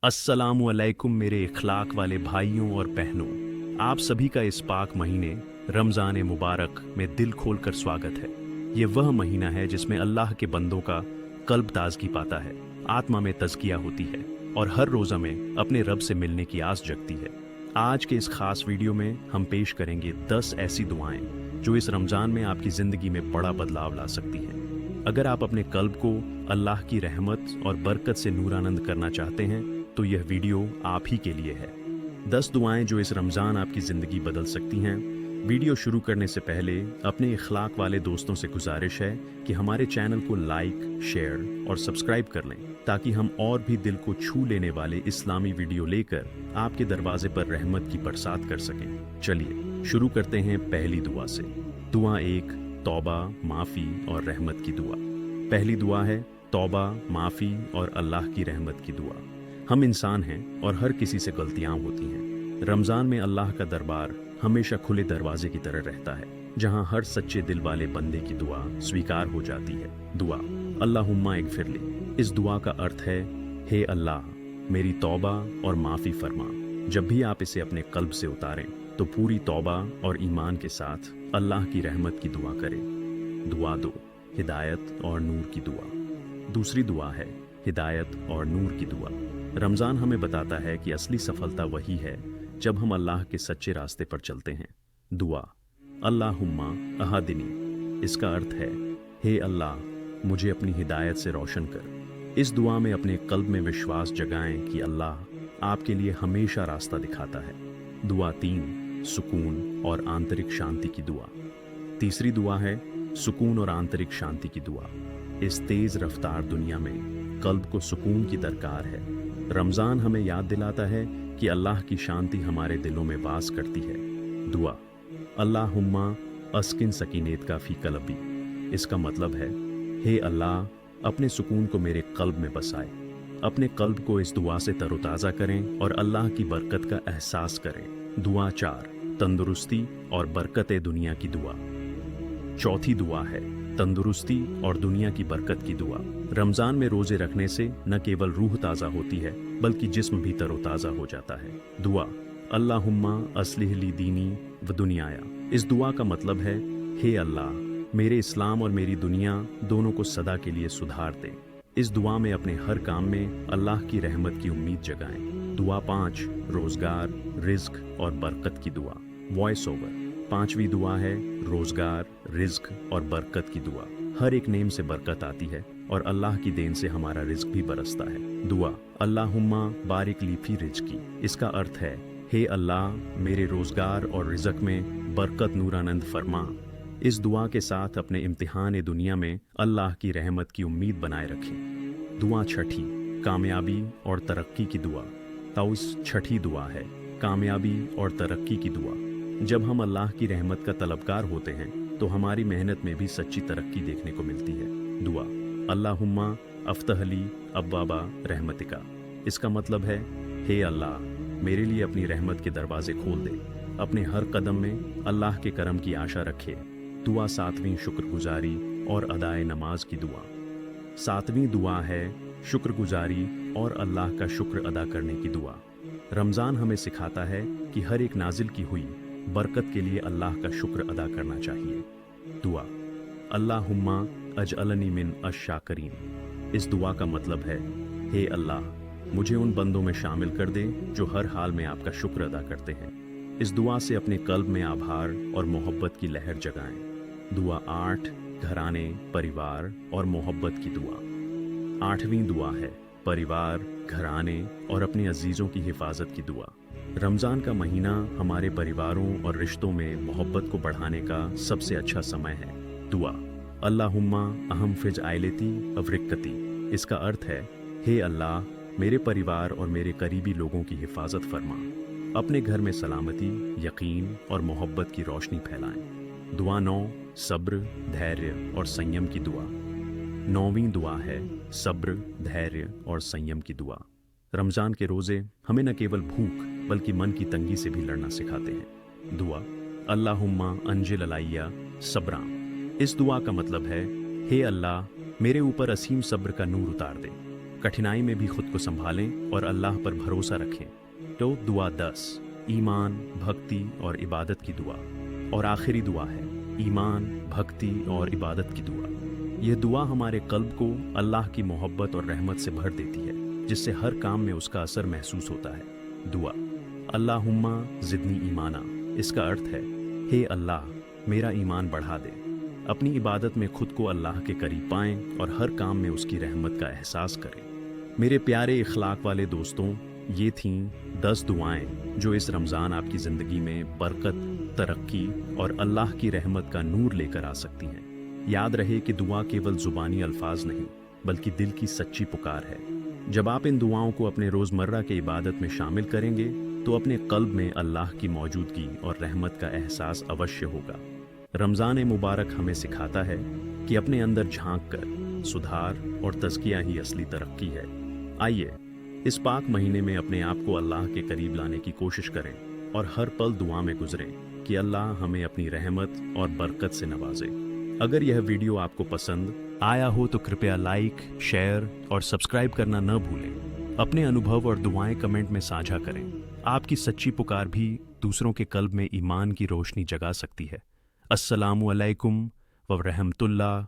अस्सलामुअलैकुम मेरे इखलाक वाले भाइयों और बहनों, आप सभी का इस पाक महीने रमज़ान मुबारक में दिल खोलकर स्वागत है। ये वह महीना है जिसमें अल्लाह के बंदों का कल्ब ताजगी पाता है, आत्मा में तज़किया होती है और हर रोज़ा में अपने रब से मिलने की आस जगती है। आज के इस खास वीडियो में हम पेश करेंगे 10 ऐसी दुआएं जो इस रमज़ान में आपकी ज़िंदगी में बड़ा बदलाव ला सकती हैं। अगर आप अपने कल्ब को अल्लाह की रहमत और बरकत से नूरानंद करना चाहते हैं तो यह वीडियो आप ही के लिए है। 10 दुआएं जो इस रमज़ान आपकी ज़िंदगी बदल सकती हैं। वीडियो शुरू करने से पहले अपने इखलाक वाले दोस्तों से गुजारिश है कि हमारे चैनल को लाइक, शेयर और सब्सक्राइब कर लें ताकि हम और भी दिल को छू लेने वाले इस्लामी वीडियो लेकर आपके दरवाजे पर रहमत की बरसात कर सकें। चलिए शुरू करते हैं पहली दुआ से। दुआ 1, तौबा, माफ़ी और रहमत की दुआ। पहली दुआ है तौबा, माफ़ी और अल्लाह की रहमत की दुआ। हम इंसान हैं और हर किसी से गलतियां होती हैं। रमज़ान में अल्लाह का दरबार हमेशा खुले दरवाजे की तरह रहता है, जहां हर सच्चे दिल वाले बंदे की दुआ स्वीकार हो जाती है। दुआ अल्लाहुम्मा इगफिरली। इस दुआ का अर्थ है, हे अल्लाह, मेरी तौबा और माफ़ी फरमा। जब भी आप इसे अपने कल्ब से उतारें तो पूरी तौबा और ईमान के साथ अल्लाह की रहमत की दुआ करें। दुआ 2, हिदायत और नूर की दुआ। दूसरी दुआ है हिदायत और नूर की दुआ। रमज़ान हमें बताता है कि असली सफलता वही है जब हम अल्लाह के सच्चे रास्ते पर चलते हैं। दुआ अल्लाहुम्मा अहादिनी। इसका अर्थ है, हे अल्लाह, मुझे अपनी हिदायत से रोशन कर। इस दुआ में अपने कल्ब में विश्वास जगाएं कि अल्लाह आपके लिए हमेशा रास्ता दिखाता है। दुआ 3, सुकून और आंतरिक शांति की दुआ। तीसरी दुआ है सुकून और आंतरिक शांति की दुआ। इस तेज रफ्तार दुनिया में कल्ब को सुकून की दरकार है। रमज़ान हमें याद दिलाता है कि अल्लाह की शांति हमारे दिलों में वास करती है। दुआ अल्लाहुम्मा अस्किन सकीनेत का फी कल्बी। इसका मतलब है, हे अल्लाह, अपने सुकून को मेरे कल्ब में बसाए। अपने कल्ब को इस दुआ से तरोताज़ा करें और अल्लाह की बरकत का एहसास करें। दुआ 4, तंदुरुस्ती और बरकत दुनिया की दुआ। चौथी दुआ है तंदुरुस्ती और दुनिया की बरकत की दुआ। रमज़ान में रोज़े रखने से न केवल रूह ताज़ा होती है बल्कि जिस्म भी तरोताज़ा हो जाता है। दुआ अल्लाहुम्मा अस्लिह ली दीनी व दुनियाया। इस दुआ का मतलब है, हे अल्लाह, मेरे इस्लाम और मेरी दुनिया दोनों को सदा के लिए सुधार दे। इस दुआ में अपने हर काम में अल्लाह की रहमत की उम्मीद जगाएं। दुआ 5, रोज़गार, रिज़्क और बरकत की दुआ। Voice over. पांचवी दुआ है रोज़गार, रिज़्क और बरकत की दुआ। हर एक नेम से बरकत आती है और अल्लाह की देन से हमारा रिज़्क भी बरसता है। दुआ अल्लाहुम्मा बारिक ली फी रिज़्की। इसका अर्थ है, हे अल्लाह, मेरे रोज़गार और रिज़्क में बरकत नूरानंद फरमा। इस दुआ के साथ अपने इम्तिहान दुनिया में अल्लाह की रहमत की उम्मीद बनाए रखें। दुआ 6, कामयाबी और तरक्की की दुआ। ताउस 6 दुआ है कामयाबी और तरक्की की दुआ। जब हम अल्लाह की रहमत का तलबगार होते हैं तो हमारी मेहनत में भी सच्ची तरक्की देखने को मिलती है। दुआ अल्लाहुम्मा अफ्तहली अब्वाबा रहमतिका। इसका मतलब है, हे अल्लाह, मेरे लिए अपनी रहमत के दरवाजे खोल दे। अपने हर कदम में अल्लाह के करम की आशा रखे। दुआ 7वीं, शुक्रगुजारी और अदाए नमाज की दुआ। 7वीं दुआ है शुक्रगुजारी और अल्लाह का शुक्र अदा करने की दुआ। रमज़ान हमें सिखाता है कि हर एक नाजिल की हुई बरकत के लिए अल्लाह का शुक्र अदा करना चाहिए। दुआ अल्लाहुम्मा अजअलनी मिन अश-शाकिरीन। इस दुआ का मतलब है, हे अल्लाह, मुझे उन बंदों में शामिल कर दे जो हर हाल में आपका शुक्र अदा करते हैं। इस दुआ से अपने कल्ब में आभार और मोहब्बत की लहर जगाएं। दुआ 8, घराने, परिवार और मोहब्बत की दुआ। 8वीं दुआ है परिवार, घराने और अपने अजीज़ों की हिफाजत की दुआ। रमज़ान का महीना हमारे परिवारों और रिश्तों में मोहब्बत को बढ़ाने का सबसे अच्छा समय है। दुआ अल्लाहुम्मा अहम फिज आइलती अवरिक्कती। इसका अर्थ है, हे अल्लाह, मेरे परिवार और मेरे करीबी लोगों की हिफाजत फरमा। अपने घर में सलामती, यकीन और मोहब्बत की रोशनी फैलाएं। दुआ 9, सब्र, धैर्य और संयम की दुआ। 9वीं दुआ है सब्र, धैर्य और संयम की दुआ। रमज़ान के रोज़े हमें न केवल भूख बल्कि मन की तंगी से भी लड़ना सिखाते हैं। दुआ अल्लाहुम्मा अंजिल अलाइया सब्रा। इस दुआ का मतलब है, हे अल्लाह, मेरे ऊपर असीम सब्र का नूर उतार दे। कठिनाई में भी खुद को संभालें और अल्लाह पर भरोसा रखें। तो दुआ 10, ईमान, भक्ति और इबादत की दुआ। और आखिरी दुआ है ईमान, भक्ति और इबादत की दुआ। यह दुआ हमारे कल्ब को अल्लाह की मोहब्बत और रहमत से भर देती है, जिससे हर काम में उसका असर महसूस होता है। दुआ, अल्लाहुम्मा ज़िदनी ईमाना। इसका अर्थ है, हे अल्लाह, मेरा ईमान बढ़ा दे। अपनी इबादत में खुद को अल्लाह के करीब पाएं और हर काम में उसकी रहमत का एहसास करें। मेरे प्यारे इखलाक वाले दोस्तों, ये थीं 10 दुआएं जो इस रमज़ान आपकी ज़िंदगी में बरकत, तरक्की और अल्लाह की रहमत का नूर लेकर आ सकती हैं। याद रहे कि दुआ केवल ज़ुबानी अल्फाज नहीं, बल्कि दिल की सच्ची पुकार है। जब आप इन दुआओं को अपने रोज़मर्रा के इबादत में शामिल करेंगे तो अपने कल्ब में अल्लाह की मौजूदगी और रहमत का एहसास अवश्य होगा। रमज़ान मुबारक हमें सिखाता है कि अपने अंदर झांक कर सुधार और तज़किया ही असली तरक्की है। आइए इस पाक महीने में अपने आप को अल्लाह के करीब लाने की कोशिश करें और हर पल दुआ में गुजरें कि अल्लाह हमें अपनी रहमत और बरकत से नवाजे। अगर यह वीडियो आपको पसंद आया हो तो कृपया लाइक, शेयर और सब्सक्राइब करना न भूलें। अपने अनुभव और दुआएं कमेंट में साझा करें। आपकी सच्ची पुकार भी दूसरों के कल्ब में ईमान की रोशनी जगा सकती है। अस्सलामु अलैकुम व रहमतुल्लाह